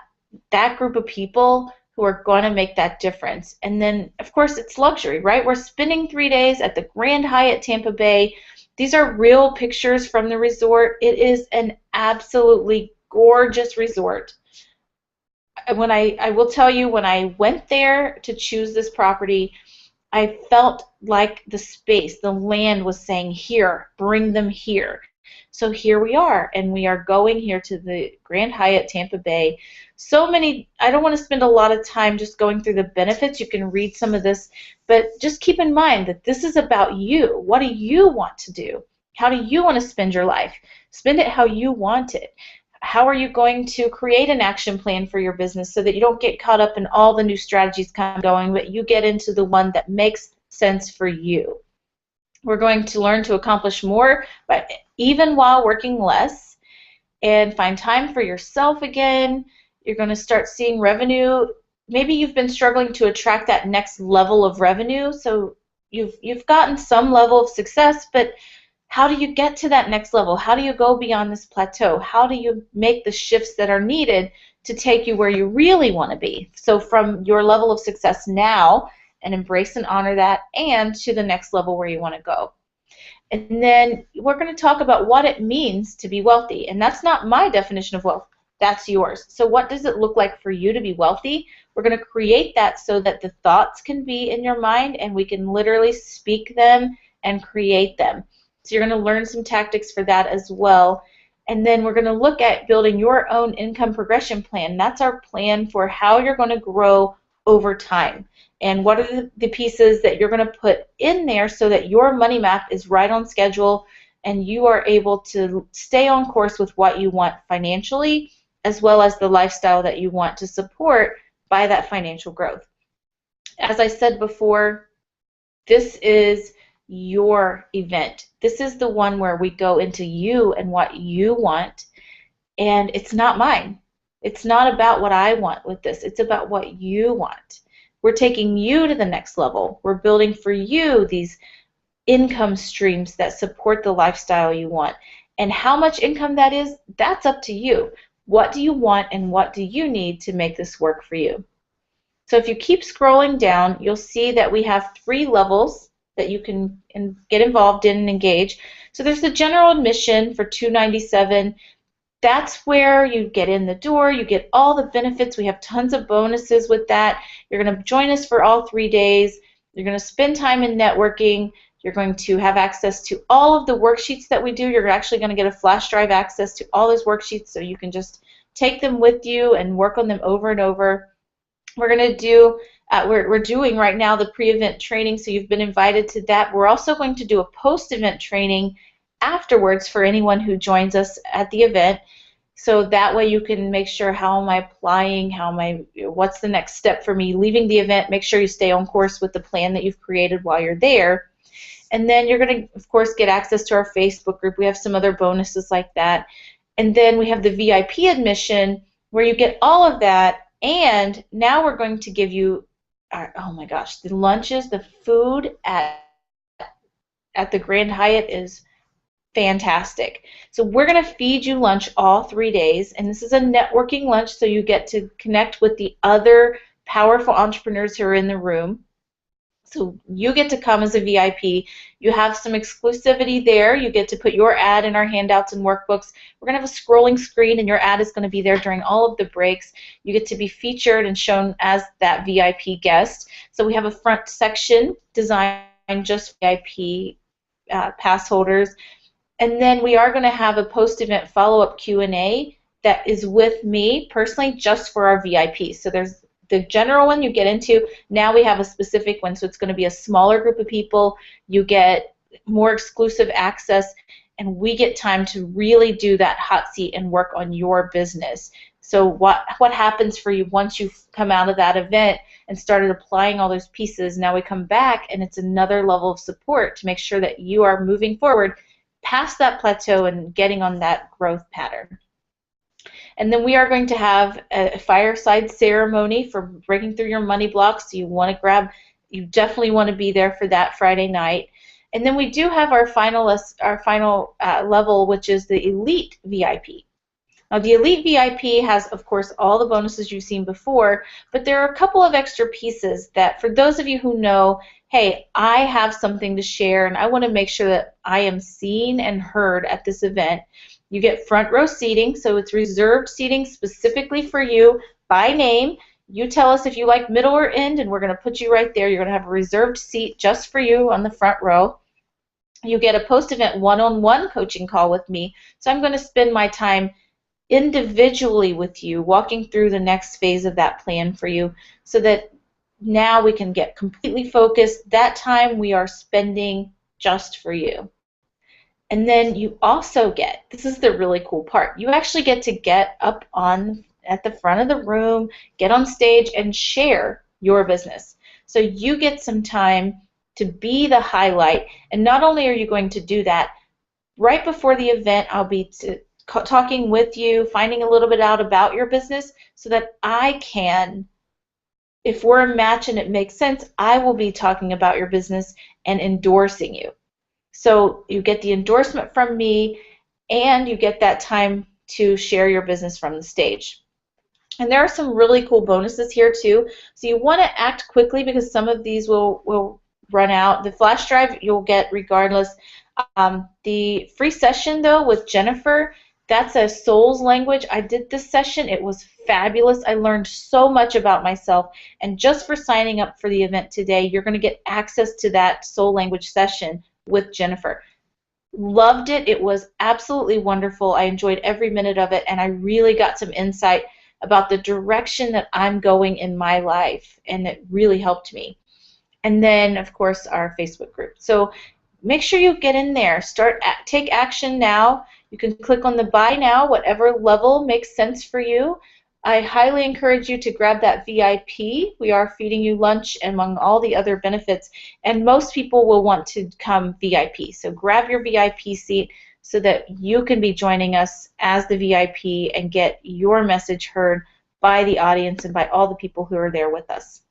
group of people who are going to make that difference. And then, of course, it's luxury, right? We're spending 3 days at the Grand Hyatt Tampa Bay. These are real pictures from the resort. It is an absolutely gorgeous resort. I will tell you, when I went there to choose this property, I felt like the space, the land was saying, here, bring them here. So here we are, and we are going here to the Grand Hyatt Tampa Bay. So many, I don't want to spend a lot of time just going through the benefits. You can read some of this, but just keep in mind that this is about you. What do you want to do? How do you want to spend your life? Spend it how you want it. How are you going to create an action plan for your business so that you don't get caught up in all the new strategies kind of going, but you get into the one that makes sense for you? We're going to learn to accomplish more, but even while working less, and find time for yourself again. You're going to start seeing revenue. Maybe you've been struggling to attract that next level of revenue, so you've gotten some level of success, but how do you get to that next level? How do you go beyond this plateau? How do you make the shifts that are needed to take you where you really want to be? So from your level of success now, and embrace and honor that, and to the next level where you want to go. And then we're going to talk about what it means to be wealthy. And that's not my definition of wealth. That's yours. So what does it look like for you to be wealthy? We're going to create that so that the thoughts can be in your mind and we can literally speak them and create them. So you're going to learn some tactics for that as well. And then we're going to look at building your own income progression plan. That's our plan for how you're going to grow over time. And what are the pieces that you're going to put in there so that your money map is right on schedule and you are able to stay on course with what you want financially, as well as the lifestyle that you want to support by that financial growth. As I said before, this is your event. This is the one where we go into you and what you want, and it's not mine. It's not about what I want with this. It's about what you want. We're taking you to the next level. We're building for you these income streams that support the lifestyle you want. And how much income that is, that's up to you. What do you want and what do you need to make this work for you? So if you keep scrolling down, you'll see that we have 3 levels that you can get involved in and engage. So there's the general admission for $297. That's where you get in the door, you get all the benefits. We have tons of bonuses with that. You're going to join us for all 3 days. You're going to spend time in networking. You're going to have access to all of the worksheets that we do. You're actually going to get a flash drive access to all those worksheets so you can just take them with you and work on them over and over. We're going to do, we're doing right now the pre-event training, so you've been invited to that. We're also going to do a post-event training afterwards for anyone who joins us at the event. So that way you can make sure, how am I applying, what's the next step for me leaving the event. Make sure you stay on course with the plan that you've created while you're there. And then you're going to, of course, get access to our Facebook group. We have some other bonuses like that. And then we have the VIP admission where you get all of that. And now we're going to give you, oh my gosh, the lunches, the food at the Grand Hyatt is fantastic. So we're going to feed you lunch all 3 days, and this is a networking lunch, so you get to connect with the other powerful entrepreneurs who are in the room. So you get to come as a VIP. You have some exclusivity there. You get to put your ad in our handouts and workbooks. We're going to have a scrolling screen, and your ad is going to be there during all of the breaks. You get to be featured and shown as that VIP guest. So we have a front section designed just VIP pass holders. And then we are going to have a post-event follow-up Q&A that is with me personally just for our VIPs. So there's the general one you get into. Now we have a specific one, so it's going to be a smaller group of people. You get more exclusive access, and we get time to really do that hot seat and work on your business. So what happens for you once you've come out of that event and started applying all those pieces? Now we come back and it's another level of support to make sure that you are moving forward past that plateau and getting on that growth pattern. And then we are going to have a fireside ceremony for breaking through your money blocks. So you definitely want to be there for that Friday night. And then we do have our final level, which is the Elite VIP. Now, the Elite VIP has, of course, all the bonuses you've seen before, but there are a couple of extra pieces that, for those of you who know, hey, I have something to share and I want to make sure that I am seen and heard at this event. You get front row seating, so it's reserved seating specifically for you by name. You tell us if you like middle or end, and we're going to put you right there. You're going to have a reserved seat just for you on the front row. You get a post-event one-on-one coaching call with me, so I'm going to spend my time individually with you, walking through the next phase of that plan for you, so that now we can get completely focused. That time we are spending just for you. And then you also get, this is the really cool part, you actually get to get up at the front of the room, get on stage, and share your business. So you get some time to be the highlight. And not only are you going to do that, right before the event, I'll be talking with you, finding a little bit out about your business so that I can, if we're a match and it makes sense, I will be talking about your business and endorsing you. So you get the endorsement from me, and you get that time to share your business from the stage. And there are some really cool bonuses here too. So you want to act quickly because some of these will run out. The flash drive you'll get regardless. The free session though with Jennifer, that's a soul's language. I did this session. It was fabulous. I learned so much about myself. And just for signing up for the event today, you're going to get access to that soul language session with Jennifer. Loved it. It was absolutely wonderful. I enjoyed every minute of it, and I really got some insight about the direction that I'm going in my life, and it really helped me. And then, of course, our Facebook group. So make sure you get in there. Take action now. You can click on the buy now, whatever level makes sense for you. I highly encourage you to grab that VIP. We are feeding you lunch among all the other benefits, and most people will want to come VIP. So grab your VIP seat so that you can be joining us as the VIP and get your message heard by the audience and by all the people who are there with us.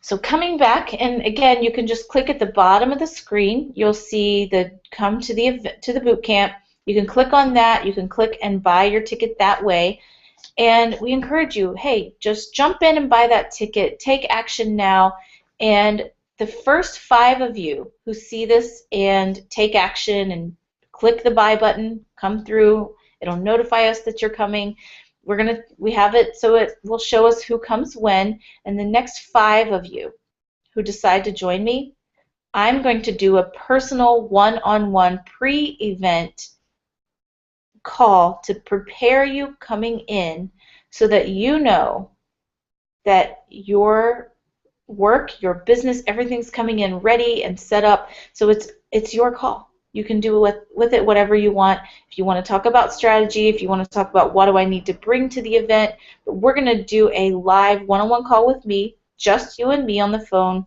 So coming back, and again, you can just click at the bottom of the screen. You'll see the come to the boot camp. You can click on that. You can click and buy your ticket that way. And we encourage you, hey, just jump in and buy that ticket. Take action now. And the first 5 of you who see this and take action and click the buy button, come through. It'll notify us that you're coming. We have it so it will show us who comes when. And the next 5 of you who decide to join me, I'm going to do a personal one-on-one pre-event call to prepare you coming in so that you know that your work, your business, everything's coming in ready and set up. So it's your call. You can do with it whatever you want. If you want to talk about strategy, if you want to talk about what do I need to bring to the event, but we're going to do a live one-on-one call with me, just you and me on the phone,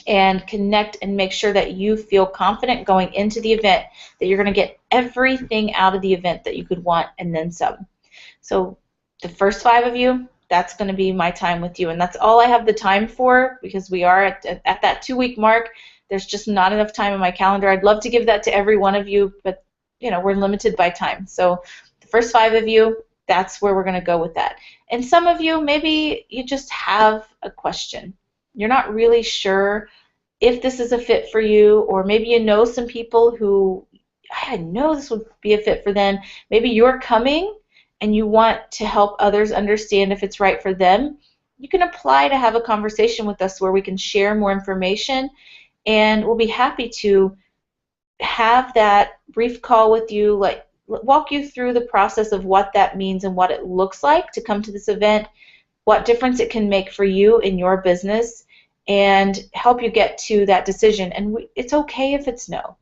and connect and make sure that you feel confident going into the event, that you're going to get everything out of the event that you could want and then some. So the first 5 of you, that's going to be my time with you, and that's all I have the time for because we are at that 2-week mark. There's just not enough time in my calendar. I'd love to give that to every one of you, but we're limited by time. So the first 5 of you, that's where we're going to go with that. And some of you, maybe you just have a question. You're not really sure if this is a fit for you, or maybe you know some people who, I know this would be a fit for them. Maybe you're coming and you want to help others understand if it's right for them. You can apply to have a conversation with us where we can share more information, and we'll be happy to have that brief call with you, like walk you through the process of what that means and what it looks like to come to this event, what difference it can make for you in your business, and help you get to that decision. And it's okay if it's no.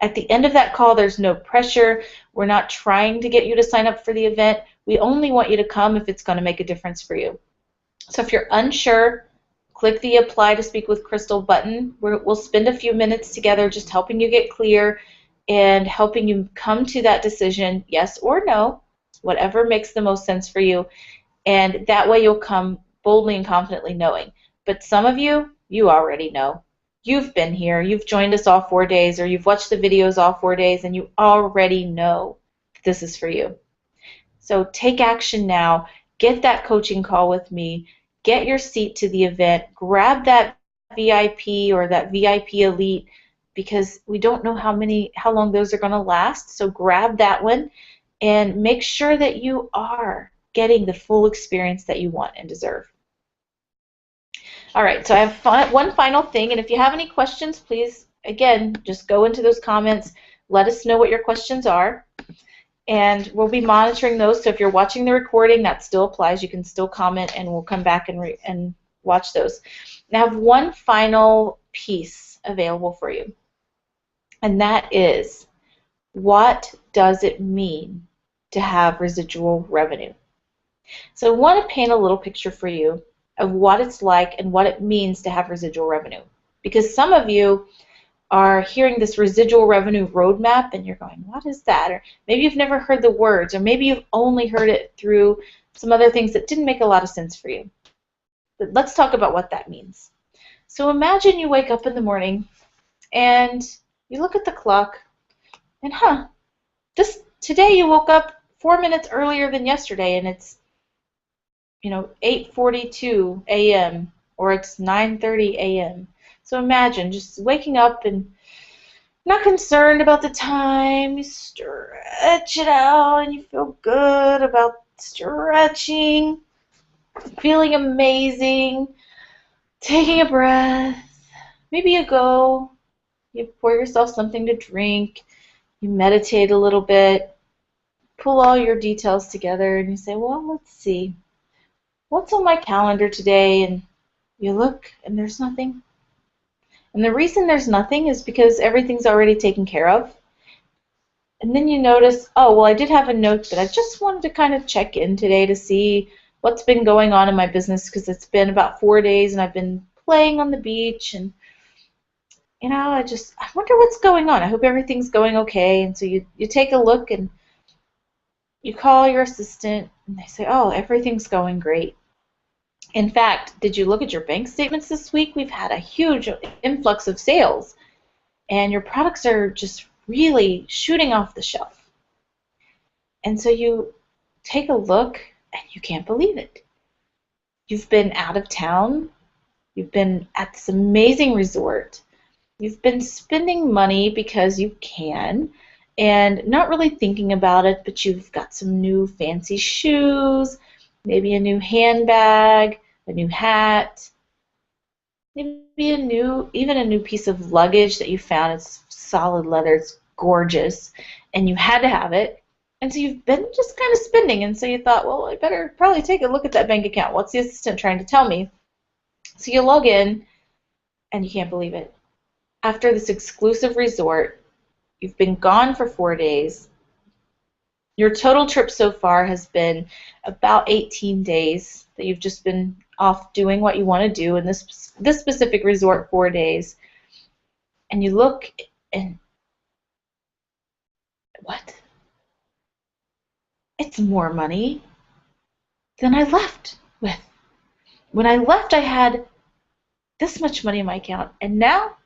At the end of that call, there's no pressure. We're not trying to get you to sign up for the event. We only want you to come if it's going to make a difference for you. So if you're unsure, click the Apply to Speak with Crystal button. We'll spend a few minutes together just helping you get clear and helping you come to that decision, yes or no, whatever makes the most sense for you. And that way you'll come boldly and confidently knowing. But some of you, you already know. You've been here, you've joined us all 4 days, or you've watched the videos all 4 days, and you already know this is for you. So take action now. Get that coaching call with me. Get your seat to the event. Grab that VIP or that VIP Elite, because we don't know how long those are going to last. So grab that one and make sure that you are getting the full experience that you want and deserve. All right, so I have one final thing, and if you have any questions, please, again, just go into those comments. Let us know what your questions are, and we'll be monitoring those. So if you're watching the recording, that still applies. You can still comment, and we'll come back and watch those. Now, I have one final piece available for you, and that is, what does it mean to have residual revenue? So I want to paint a little picture for you of what it's like and what it means to have residual revenue. Because some of you are hearing this residual revenue roadmap and you're going, what is that? Or maybe you've never heard the words, or maybe you've only heard it through some other things that didn't make a lot of sense for you. But let's talk about what that means. So imagine you wake up in the morning and you look at the clock and today you woke up 4 minutes earlier than yesterday, and it's 8:42 a.m. or it's 9:30 a.m. So imagine just waking up and not concerned about the time. You stretch it out and you feel good about stretching, feeling amazing, taking a breath. Maybe you pour yourself something to drink, you meditate a little bit, pull all your details together, and you say, well, let's see. What's on my calendar today? And you look and there's nothing. And the reason there's nothing is because everything's already taken care of. And then you notice, oh, well, I did have a note that I just wanted to kind of check in today to see what's been going on in my business, because it's been about 4 days and I've been playing on the beach, and I wonder what's going on. I hope everything's going okay. And so you take a look and you call your assistant and they say, oh, everything's going great. In fact, did you look at your bank statements this week? We've had a huge influx of sales, and your products are just really shooting off the shelf. And so you take a look and you can't believe it. You've been out of town. You've been at this amazing resort. You've been spending money because you can and not really thinking about it, but you've got some new fancy shoes, maybe a new handbag, a new hat, maybe even a new piece of luggage that you found. It's solid leather, it's gorgeous, and you had to have it. And so you've been just kind of spending, and so you thought, well, I better probably take a look at that bank account. What's the assistant trying to tell me? So you log in, and you can't believe it. After this exclusive resort, you've been gone for 4 days. Your total trip so far has been about 18 days that you've just been off doing what you want to do in this specific resort, 4 days. And you look and what? It's more money than I left with. When I left, I had this much money in my account, and now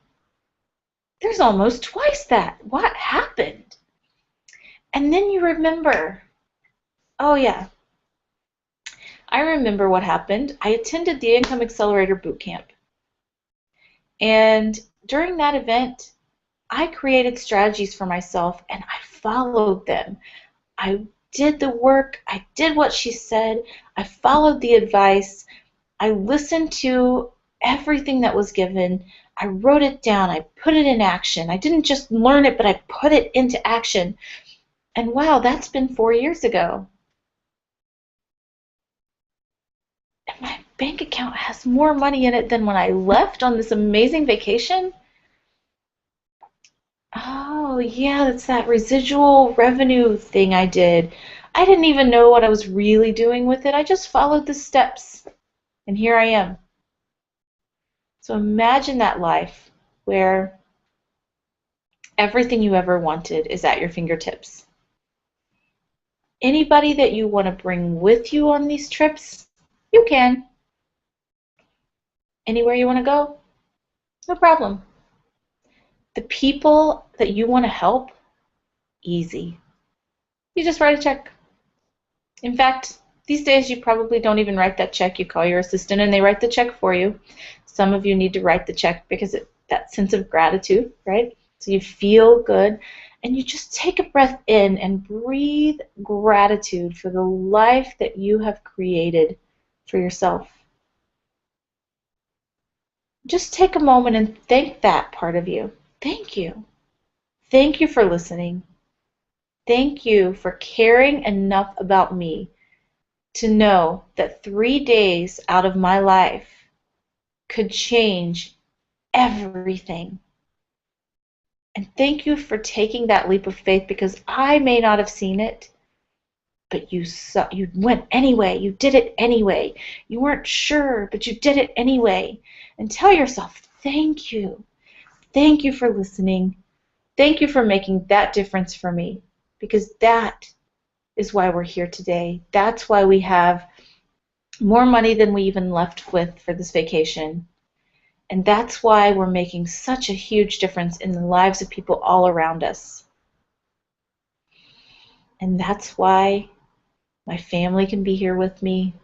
there's almost twice that. What happened? And then you remember, oh yeah, I remember what happened. I attended the Income Accelerator Bootcamp. And during that event, I created strategies for myself and I followed them. I did the work. I did what she said. I followed the advice. I listened to everything that was given. I wrote it down. I put it in action. I didn't just learn it, but I put it into action. And wow, that's been 4 years ago. And my bank account has more money in it than when I left on this amazing vacation. Oh, yeah, that's that residual revenue thing I did. I didn't even know what I was really doing with it. I just followed the steps, and here I am. So imagine that life where everything you ever wanted is at your fingertips. Anybody that you want to bring with you on these trips, you can. Anywhere you want to go, no problem. The people that you want to help, easy. You just write a check. In fact, these days you probably don't even write that check. You call your assistant and they write the check for you. Some of you need to write the check because that sense of gratitude, right? So you feel good and you just take a breath in and breathe gratitude for the life that you have created for yourself. Just take a moment and thank that part of you. Thank you. Thank you for listening. Thank you for caring enough about me to know that 3 days out of my life could change everything. And thank you for taking that leap of faith because I may not have seen it, but you went anyway. You did it anyway. You weren't sure, but you did it anyway. And tell yourself, thank you. Thank you for listening. Thank you for making that difference for me because that is why we're here today. That's why we have more money than we even left with for this vacation. And that's why we're making such a huge difference in the lives of people all around us. And that's why my family can be here with me.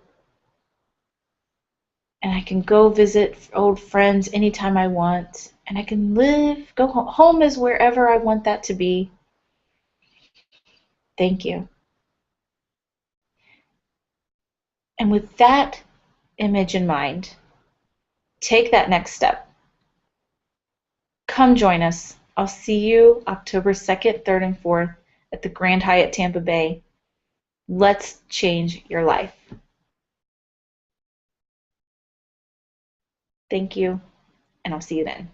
And I can go visit old friends anytime I want. And I can go home. Home is wherever I want that to be. Thank you. And with that image in mind, take that next step. Come join us. I'll see you October 2nd, 3rd, and 4th at the Grand Hyatt Tampa Bay. Let's change your life. Thank you, and I'll see you then.